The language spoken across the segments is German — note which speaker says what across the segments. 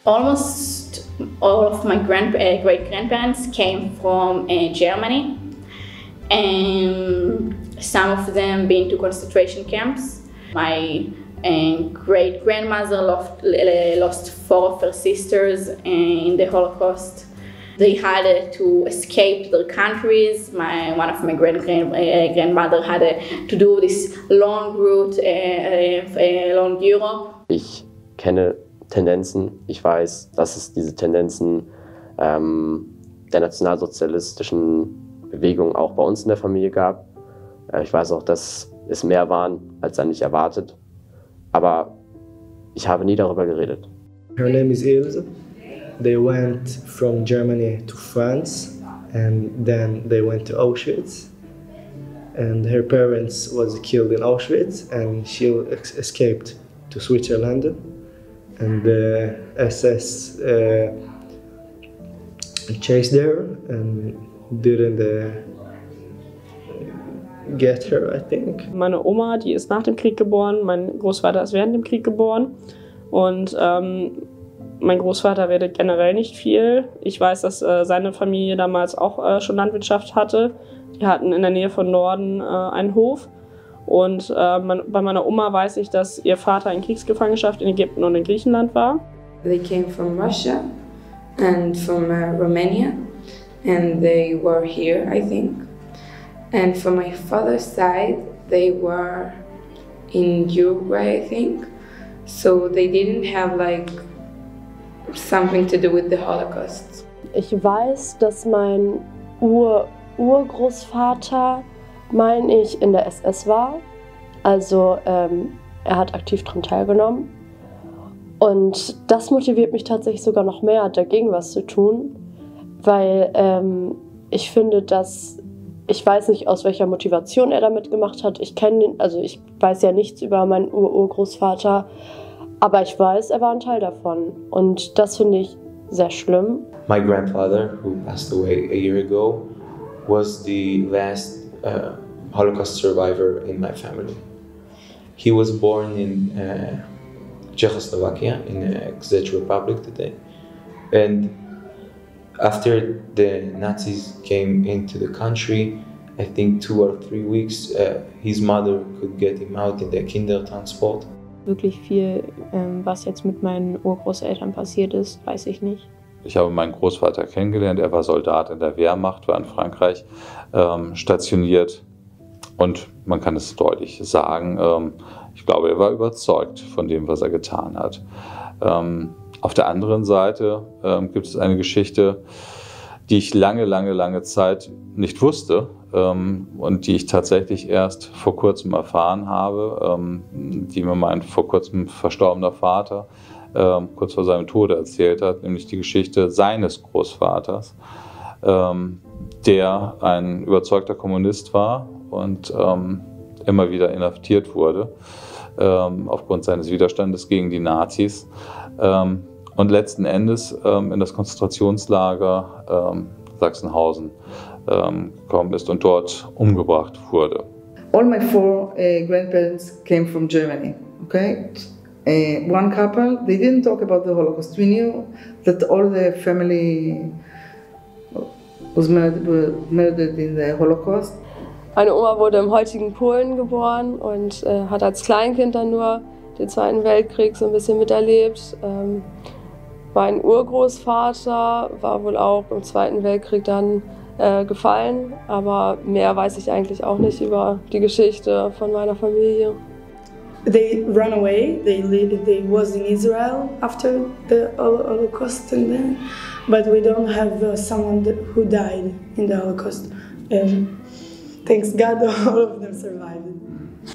Speaker 1: Almost all of my great-grandparents came from Germany, and some of them been to concentration camps. My great-grandmother lost 4 of her sisters in the Holocaust. They had to escape their countries. One of my grandmother had to do this long route along Europe.
Speaker 2: Ich kenne Tendenzen. Ich weiß, dass es diese Tendenzen der nationalsozialistischen Bewegung auch bei uns in der Familie gab. Ich weiß auch, dass es mehr waren, als eigentlich erwartet. Aber ich habe nie darüber geredet.
Speaker 3: Her name is Ilse. They went from Germany to France, and then they went to Auschwitz. And her parents was killed in Auschwitz, and she escaped to Switzerland. And the SS chased her and didn't get her, I think.
Speaker 4: Meine Oma, die ist nach dem Krieg geboren, mein Großvater ist während dem Krieg geboren. Und mein Großvater redet generell nicht viel. Ich weiß, dass seine Familie damals auch schon Landwirtschaft hatte. Die hatten in der Nähe von Norden einen Hof. Und bei meiner Oma weiß ich, dass ihr Vater in Kriegsgefangenschaft in Ägypten und in Griechenland war.
Speaker 5: They came from Russia and from Romania, and they were here, I think. And from my father's side, they were in Uruguay, I think. So they didn't have like something to do with the Holocaust.
Speaker 6: Ich weiß, dass mein Urgroßvater, meine ich, in der SS war. Also er hat aktiv daran teilgenommen. Und das motiviert mich tatsächlich sogar noch mehr, dagegen was zu tun. Weil ich finde, dass ich weiß nicht, aus welcher Motivation er damit gemacht hat. Ich weiß ja nichts über meinen Urgroßvater. Aber ich weiß, er war ein Teil davon. Und das finde ich sehr schlimm.
Speaker 7: My grandfather, who passed away a year ago, was the last Holocaust survivor in my family. He was born in Czechoslovakia, in the Czech Republic today. And after the Nazis came into the country, I think 2 or 3 weeks, his mother could get him out in the Kindertransport.
Speaker 8: Wirklich viel, was jetzt mit meinen Urgroßeltern passiert ist, weiß ich nicht.
Speaker 9: Ich habe meinen Großvater kennengelernt, er war Soldat in der Wehrmacht, war in Frankreich stationiert und man kann es deutlich sagen, ich glaube, er war überzeugt von dem, was er getan hat. Auf der anderen Seite gibt es eine Geschichte, die ich lange Zeit nicht wusste und die ich tatsächlich erst vor kurzem erfahren habe, die mir mein vor kurzem verstorbener Vater kurz vor seinem Tode erzählt hat, nämlich die Geschichte seines Großvaters, der ein überzeugter Kommunist war und immer wieder inhaftiert wurde aufgrund seines Widerstandes gegen die Nazis und letzten Endes in das Konzentrationslager Sachsenhausen gekommen ist und dort umgebracht wurde.
Speaker 10: All my 4 grandparents came from Germany, okay? One couple, they didn't talk about the Holocaust. We knew that all the family was murdered in the Holocaust.
Speaker 6: Meine Oma wurde im heutigen Polen geboren und hat als Kleinkind dann nur den Zweiten Weltkrieg so ein bisschen miterlebt. Mein Urgroßvater war wohl auch im Zweiten Weltkrieg dann gefallen, aber mehr weiß ich eigentlich auch nicht über die Geschichte von meiner Familie.
Speaker 11: They ran away. They was in Israel after the Holocaust, and then, but we don't have someone who died in the Holocaust. Thanks God, all of them survived.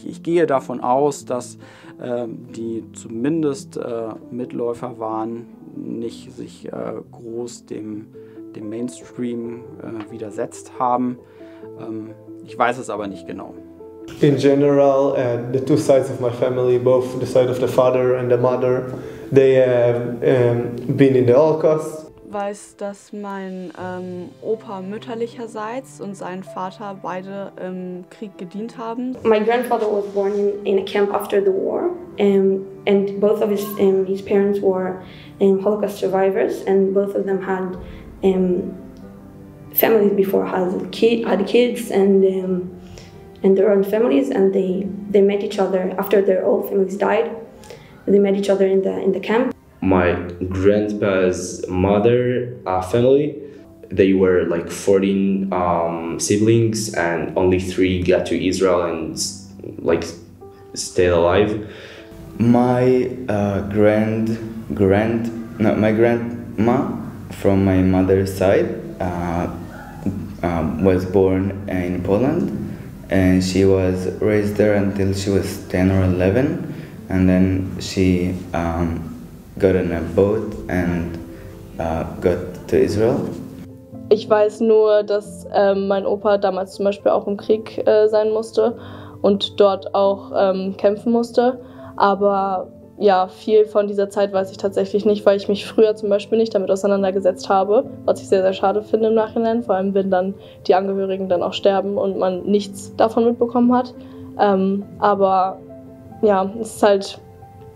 Speaker 12: Ich gehe davon aus, dass die zumindest Mitläufer waren, nicht sich groß dem Mainstream widersetzt haben. Ich weiß es aber nicht genau.
Speaker 3: In general, the 2 sides of my family, both the side of the father and the mother, they have been in the Holocaust.
Speaker 4: weiß, dass mein Opa mütterlicherseits und sein Vater beide im Krieg gedient haben.
Speaker 13: My grandfather was born in a camp after the war, and both of his parents were Holocaust survivors, and both of them had families before, had kids and their own families, and they met each other after their old families died. They met each other in the camp.
Speaker 14: My grandpa's mother family, they were like 14 siblings, and only 3 got to Israel and like stayed alive.
Speaker 15: My my grandma from my mother's side was born in Poland, and she was raised there until she was 10 or 11, and then she got on a boat and got to Israel.
Speaker 6: Ich weiß nur, dass mein Opa damals zum Beispiel auch im Krieg sein musste und dort auch kämpfen musste. Aber ja, viel von dieser Zeit weiß ich tatsächlich nicht, weil ich mich früher zum Beispiel nicht damit auseinandergesetzt habe, was ich sehr, sehr schade finde im Nachhinein, vor allem wenn dann die Angehörigen dann auch sterben und man nichts davon mitbekommen hat. Aber ja, es ist halt,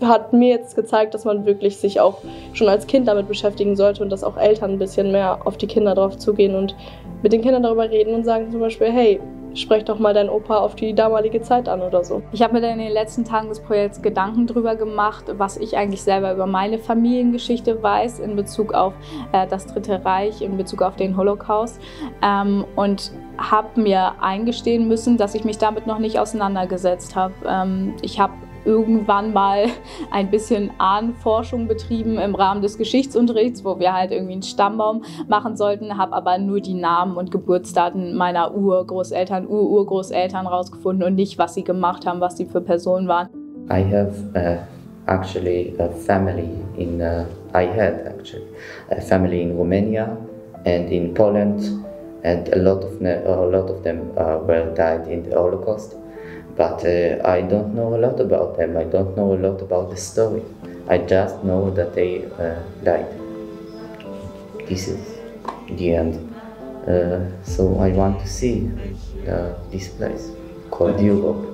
Speaker 6: hat mir jetzt gezeigt, dass man wirklich sich auch schon als Kind damit beschäftigen sollte und dass auch Eltern ein bisschen mehr auf die Kinder drauf zugehen und mit den Kindern darüber reden und sagen zum Beispiel, hey, sprech doch mal deinen Opa auf die damalige Zeit an oder so.
Speaker 16: Ich habe mir dann in den letzten Tagen des Projekts Gedanken darüber gemacht, was ich eigentlich selber über meine Familiengeschichte weiß in Bezug auf das Dritte Reich, in Bezug auf den Holocaust und habe mir eingestehen müssen, dass ich mich damit noch nicht auseinandergesetzt habe. Ich habe irgendwann mal ein bisschen Ahnenforschung betrieben im Rahmen des Geschichtsunterrichts, wo wir halt irgendwie einen Stammbaum machen sollten, habe aber nur die Namen und Geburtsdaten meiner Urgroßeltern, Urgroßeltern rausgefunden und nicht, was sie gemacht haben, was sie für Personen waren.
Speaker 17: I have actually a family in I had actually a family in Romania and in Poland, and a lot of them were died in the Holocaust. But I don't know a lot about them. I don't know a lot about the story. I just know that they died. This is the end. So I want to see this place called Europe.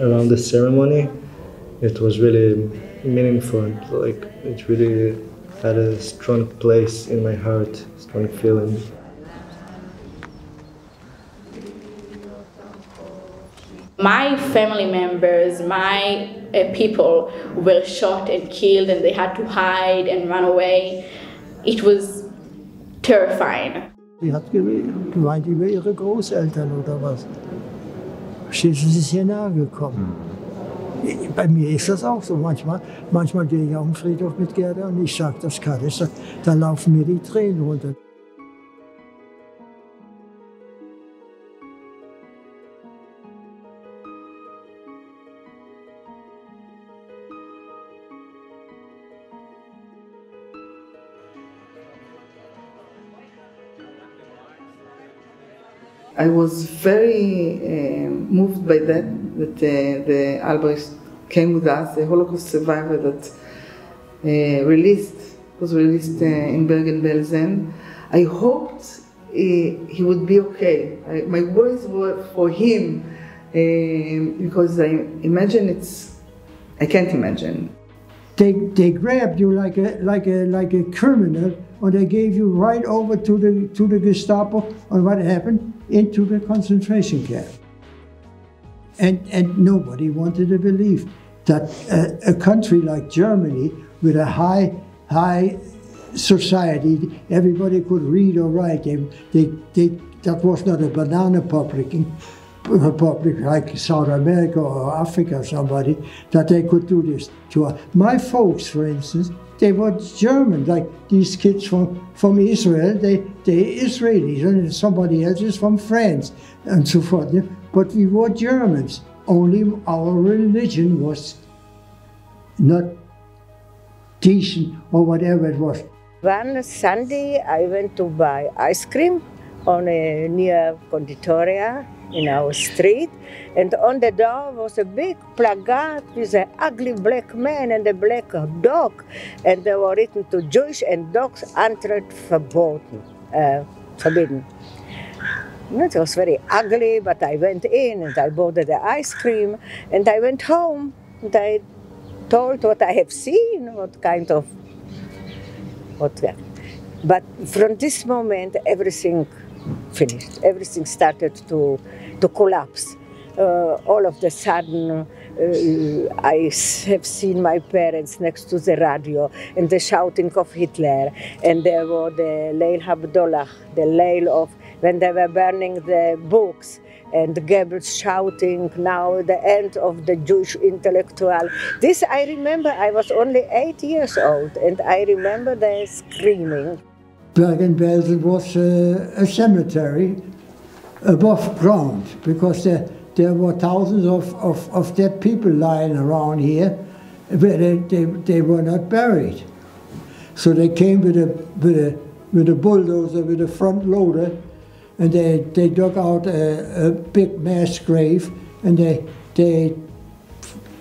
Speaker 3: Around the ceremony, it was really meaningful. Like, it really had a strong place in my heart, strong feeling.
Speaker 1: My family members, my people were shot and killed, and they had to hide and run away. It was terrifying.
Speaker 18: Sie hat gemeint über ihre Großeltern oder was. Verstehst du, sie ist hier nahe gekommen. Bei mir ist das auch so manchmal. Manchmal gehe ich auf den Friedhof mit Gerda und ich sage das gerade. Da laufen mir die Tränen runter.
Speaker 10: I was very moved by that the Albrecht came with us, the Holocaust survivor that was released in Bergen-Belsen. I hoped he would be okay. My worries were for him because I can't imagine.
Speaker 18: They grabbed you like a criminal, and they gave you right over to the Gestapo. And what happened? Into the concentration camp. And nobody wanted to believe that a country like Germany, with a high society, everybody could read or write. That was not a banana republic like South America or Africa, somebody, that they could do this to us. My folks, for instance, they were German, like these kids from Israel, they're Israelis, and somebody else is from France, and so forth. But we were Germans, only our religion was not decent or whatever it was.
Speaker 19: One Sunday I went to buy ice cream on a near Conditoria in our street, and on the door was a big placard with an ugly black man and a black dog, and they were written to Jewish and dogs entered forbidden. It was very ugly, but I went in and I bought the ice cream, and I went home and I told what I have seen, what kind of but from this moment, everything finished. Everything started to collapse. All of a sudden, I have seen my parents next to the radio and the shouting of Hitler, and there were the Leil Havdalah, the Leil of when they were burning the books, and Goebbels shouting, now the end of the Jewish intellectual. This I remember, I was only 8 years old, and I remember the screaming.
Speaker 18: Bergen-Belsen was a cemetery above ground, because there were thousands of dead people lying around here, but they were not buried. So they came with a bulldozer, with a front loader, and they dug out a big mass grave, and they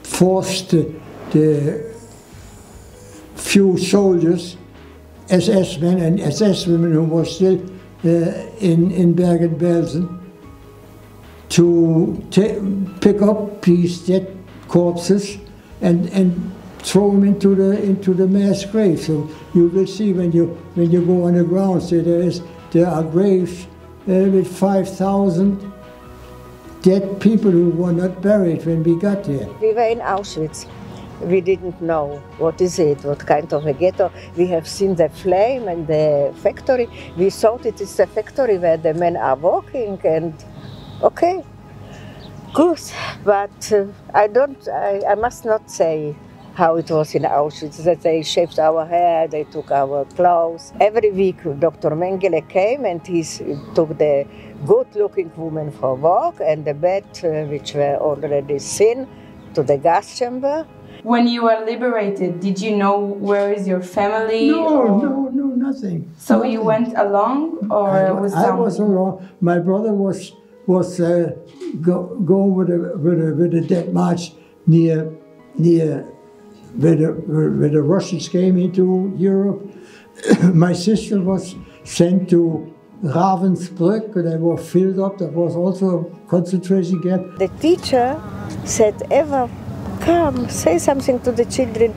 Speaker 18: forced the few soldiers, SS men and SS women who were still in Bergen-Belsen, to pick up these dead corpses and throw them into the mass grave. So you will see when you go on the ground, so there are graves with 5,000 dead people who were not buried when we got there.
Speaker 19: We were in Auschwitz. We didn't know what is it, what kind of a ghetto. We have seen the flame and the factory. We thought it is a factory where the men are working, and okay, good. But I must not say how it was in Auschwitz, that they shaved our hair, they took our clothes. Every week Dr. Mengele came and he took the good-looking women for work and the bed, which were already thin, to the gas chamber.
Speaker 5: When you were liberated, did you know where is your family?
Speaker 18: No, nothing.
Speaker 5: So
Speaker 18: nothing.
Speaker 5: You went along, or was
Speaker 18: I was alone. My brother was going with a dead march near where the Russians came into Europe. My sister was sent to Ravensbrück, they were filled up. That was also a concentration camp.
Speaker 19: The teacher said, Eva, come, say something to the children.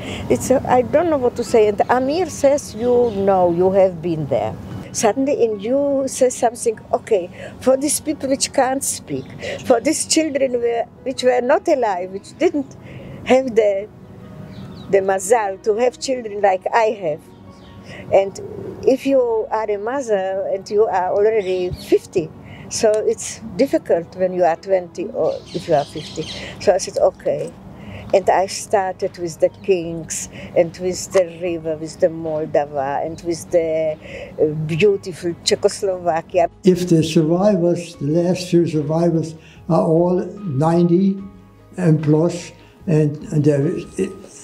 Speaker 19: I don't know what to say. And Amir says, you know, you have been there. Suddenly in you says something, okay, for these people which can't speak, for these children which were not alive, which didn't have the mazal to have children like I have. And if you are a mother and you are already 50, so it's difficult when you are 20 or if you are 50. So I said, okay. And I started with the kings and with the river, with the Moldova and with the beautiful Czechoslovakia.
Speaker 18: If the survivors, the last few survivors, are all 90 and plus, and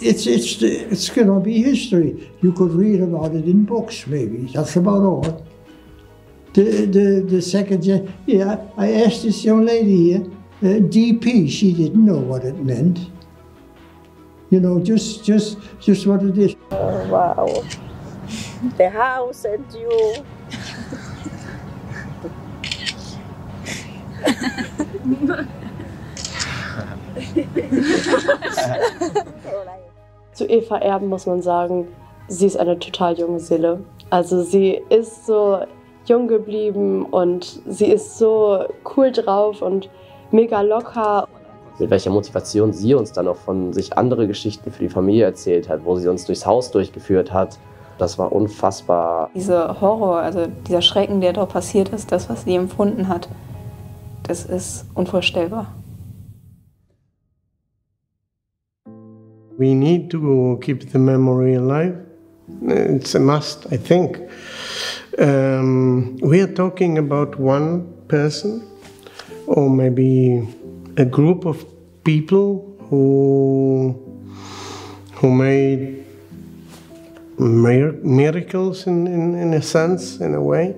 Speaker 18: it's going to be history. You could read about it in books, maybe. That's about all. The second gen, yeah, I asked this young lady here, DP, she didn't know what it meant. You know, just what it is.
Speaker 19: Oh, wow. The house and you.
Speaker 6: Zu Eva Erben muss man sagen, sie ist eine total junge Seele. Also sie ist so jung geblieben und sie ist so cool drauf und mega locker.
Speaker 2: Mit welcher Motivation sie uns dann auch von sich andere Geschichten für die Familie erzählt hat, wo sie uns durchs Haus durchgeführt hat, das war unfassbar.
Speaker 8: Dieser Horror, also dieser Schrecken, der dort passiert ist, das, was sie empfunden hat, Das ist unvorstellbar.
Speaker 20: We need to keep the memory alive. It's a must, I think. We are talking about one person or maybe a group of people who made miracles in a sense, in a way.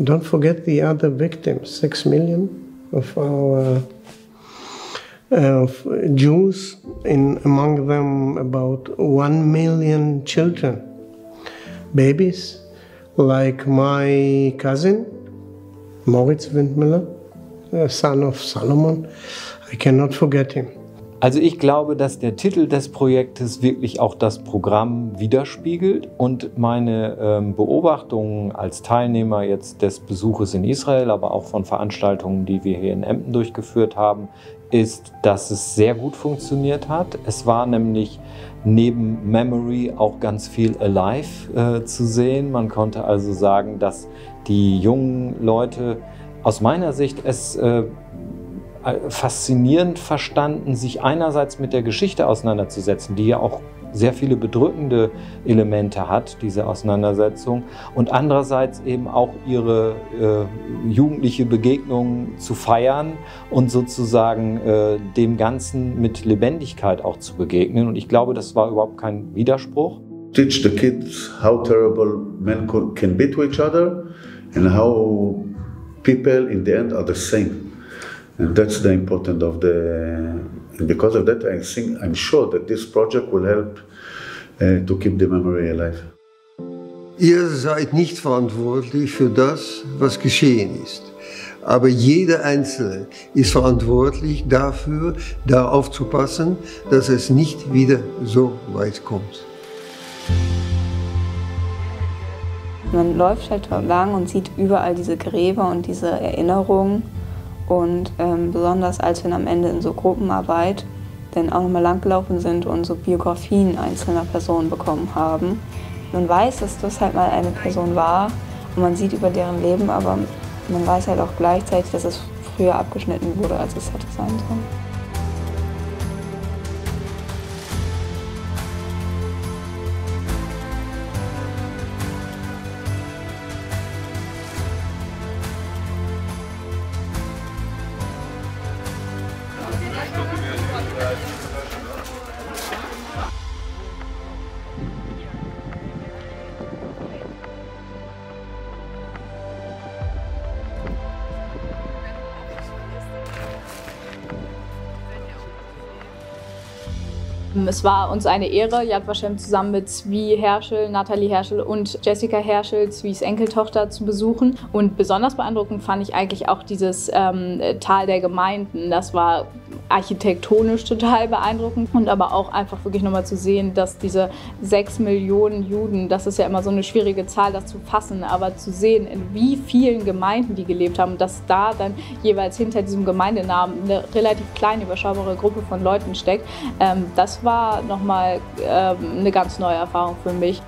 Speaker 20: Don't forget the other victims, 6 million of our of Jews, among them about 1 million children, babies, like my cousin, Max-Windmüller, son of Solomon. I cannot forget him.
Speaker 21: Also ich glaube, dass der Titel des Projektes wirklich auch das Programm widerspiegelt und meine Beobachtungen als Teilnehmer jetzt des Besuches in Israel, aber auch von Veranstaltungen, die wir hier in Emden durchgeführt haben, ist, dass es sehr gut funktioniert hat. Es war nämlich neben Memory auch ganz viel Alive zu sehen. Man konnte also sagen, dass die jungen Leute aus meiner Sicht es faszinierend verstanden, sich einerseits mit der Geschichte auseinanderzusetzen, die ja auch sehr viele bedrückende Elemente hat, diese Auseinandersetzung, und andererseits eben auch ihre jugendliche Begegnung zu feiern und sozusagen dem Ganzen mit Lebendigkeit auch zu begegnen. Und ich glaube, das war überhaupt kein Widerspruch.
Speaker 22: Teach the kids how terrible men can be to each other and how people in the end are the same. And that's the important of and because of that, I'm sure that this project will help to keep the memory alive.
Speaker 18: Ihr seid nicht verantwortlich für das, was geschehen ist. Aber jeder Einzelne ist verantwortlich dafür, da aufzupassen, dass es nicht wieder so weit kommt.
Speaker 8: Man läuft halt lang und sieht überall diese Gräber und diese Erinnerungen. Und besonders als wir am Ende in so Gruppenarbeit dann auch nochmal langgelaufen sind und so Biografien einzelner Personen bekommen haben. Man weiß, dass das halt mal eine Person war und man sieht über deren Leben, aber man weiß halt auch gleichzeitig, dass es früher abgeschnitten wurde, als es hätte sein sollen.
Speaker 16: Es war uns eine Ehre, Yad Vashem zusammen mit Zvi Herschel, Nathalie Herschel und Jessica Herschel, Zvis Enkeltochter, zu besuchen. Und besonders beeindruckend fand ich eigentlich auch dieses Tal der Gemeinden. Das war architektonisch total beeindruckend und aber auch einfach wirklich nochmal zu sehen, dass diese 6 Millionen Juden, das ist ja immer so eine schwierige Zahl, das zu fassen, aber zu sehen, in wie vielen Gemeinden die gelebt haben, dass da dann jeweils hinter diesem Gemeindenamen eine relativ kleine, überschaubare Gruppe von Leuten steckt, das war nochmal eine ganz neue Erfahrung für mich.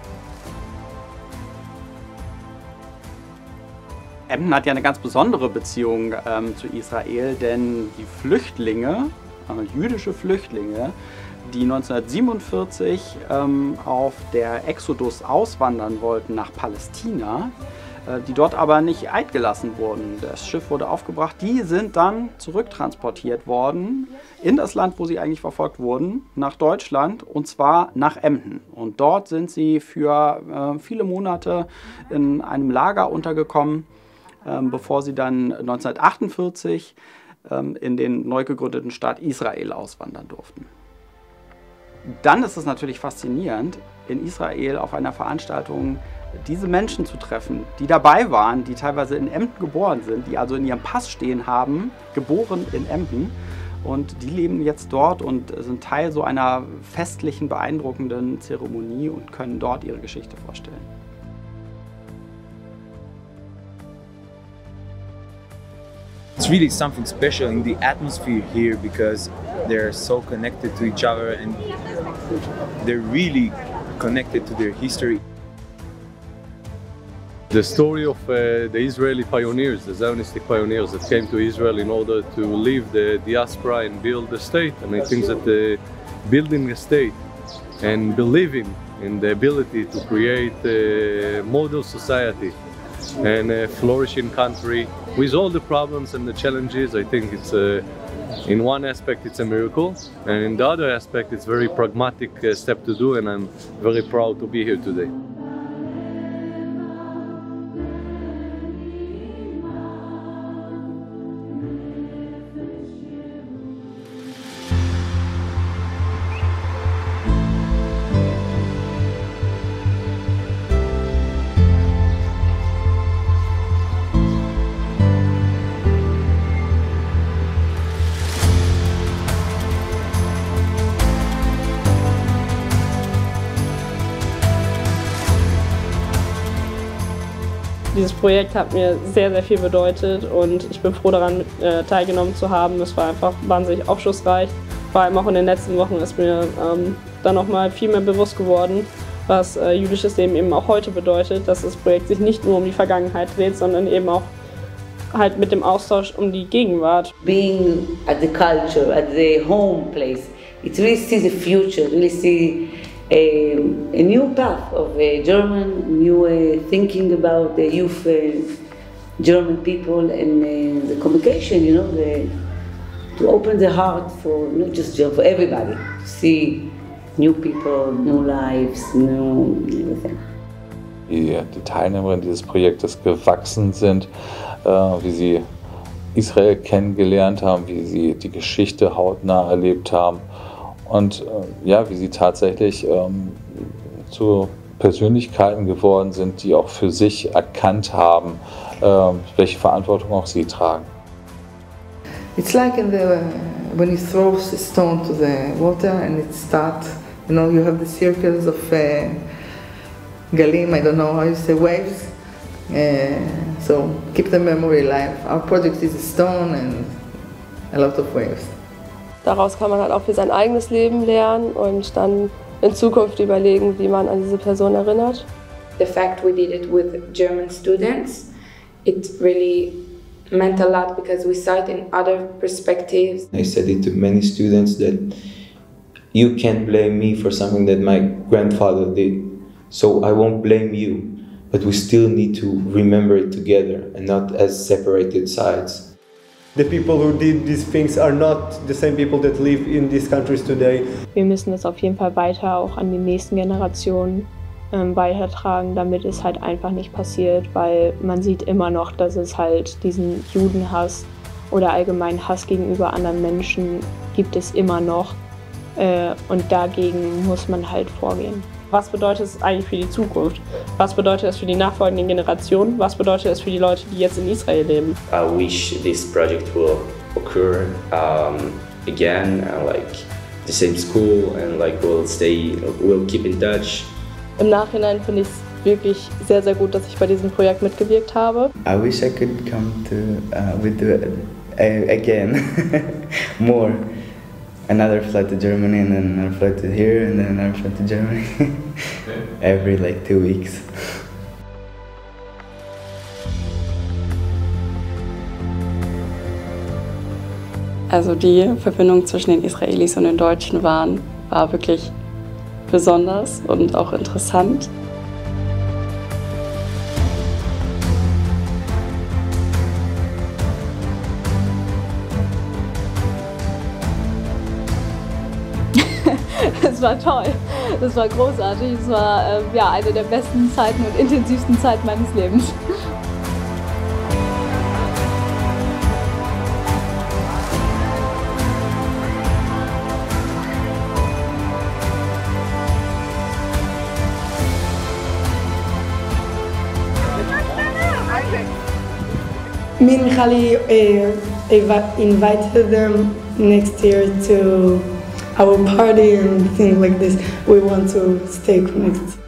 Speaker 12: Emden hat ja eine ganz besondere Beziehung zu Israel, denn die Flüchtlinge, jüdische Flüchtlinge, die 1947 auf der Exodus auswandern wollten nach Palästina, die dort aber nicht eingelassen wurden. Das Schiff wurde aufgebracht, die sind dann zurücktransportiert worden in das Land, wo sie eigentlich verfolgt wurden, nach Deutschland, und zwar nach Emden. Und dort sind sie für viele Monate in einem Lager untergekommen, bevor sie dann 1948 in den neu gegründeten Staat Israel auswandern durften. Dann ist es natürlich faszinierend, in Israel auf einer Veranstaltung diese Menschen zu treffen, die dabei waren, die teilweise in Emden geboren sind, die also in ihrem Pass stehen haben, geboren in Emden, und die leben jetzt dort und sind Teil so einer festlichen, beeindruckenden Zeremonie und können dort ihre Geschichte vorstellen.
Speaker 23: It's really something special in the atmosphere here because they're so connected to each other and they're really connected to their history.
Speaker 7: The story of the Israeli pioneers, the Zionistic pioneers that came to Israel in order to leave the diaspora and build a state. And I think that building a state and believing in the ability to create a model society and a flourishing country with all the problems and the challenges, I think it's in one aspect it's a miracle, and in the other aspect it's a very pragmatic step to do, and I'm very proud to be here today.
Speaker 4: Dieses Projekt hat mir sehr, sehr viel bedeutet und ich bin froh daran, teilgenommen zu haben. Es war einfach wahnsinnig aufschlussreich. Vor allem auch in den letzten Wochen ist mir dann nochmal viel mehr bewusst geworden, was jüdisches Leben eben auch heute bedeutet, dass das Projekt sich nicht nur um die Vergangenheit dreht, sondern eben auch halt mit dem Austausch um die Gegenwart.
Speaker 9: Being at the culture, at the home place, it really see the future, really see a new path of German, new thinking about the youth, German people, and the communication, you know, to open the heart for not just German, for everybody, to see new people, new lives, new everything.
Speaker 11: Die Teilnehmerinnen dieses Projektes gewachsen sind, wie sie Israel kennengelernt haben, wie sie die Geschichte hautnah erlebt haben. Und ja, wie sie tatsächlich zu Persönlichkeiten geworden sind, die auch für sich erkannt haben, welche Verantwortung auch sie tragen.
Speaker 10: It's like when you throw a stone to the water and it starts, you know, you have the circles of galim, I don't know how you say, waves. So keep the memory alive. Our project is a stone and a lot of waves.
Speaker 6: Daraus kann man halt auch für sein eigenes Leben lernen und dann in Zukunft überlegen, wie man an diese Person erinnert.
Speaker 5: The fact we did it with German students, it really meant a lot because we saw it in other perspectives.
Speaker 23: I said it to many students that you can't blame me for something that my grandfather did, so I won't blame you, but we still need to remember it together and not as separated sides.
Speaker 24: The people who did these things are not the same people that live in these countries today.
Speaker 4: Wir müssen es auf jeden Fall weiter auch an die nächsten Generationen weitertragen, damit es halt einfach nicht passiert, weil man sieht immer noch, dass es halt diesen Judenhass oder allgemein Hass gegenüber anderen Menschen gibt es immer noch und dagegen muss man halt vorgehen. Was bedeutet es eigentlich für die Zukunft? Was bedeutet es für die nachfolgenden Generationen? Was bedeutet es für die Leute, die jetzt in Israel leben?
Speaker 14: I wish this project will occur again, like the same school, and like we'll keep in touch.
Speaker 6: Im Nachhinein finde ich es wirklich sehr, sehr gut, dass ich bei diesem Projekt mitgewirkt habe.
Speaker 15: I wish I could come again more. Another flight to Germany and then another flight to here and then another flight to Germany. Every like 2 weeks.
Speaker 25: Also die Verbindung zwischen den Israelis und den Deutschen war wirklich besonders und auch interessant.
Speaker 16: Es war toll, das war großartig, es war ja, eine der besten Zeiten und intensivsten Zeiten meines Lebens.
Speaker 26: Me and Khali invited them next year to our party and things like this. We want to stay connected.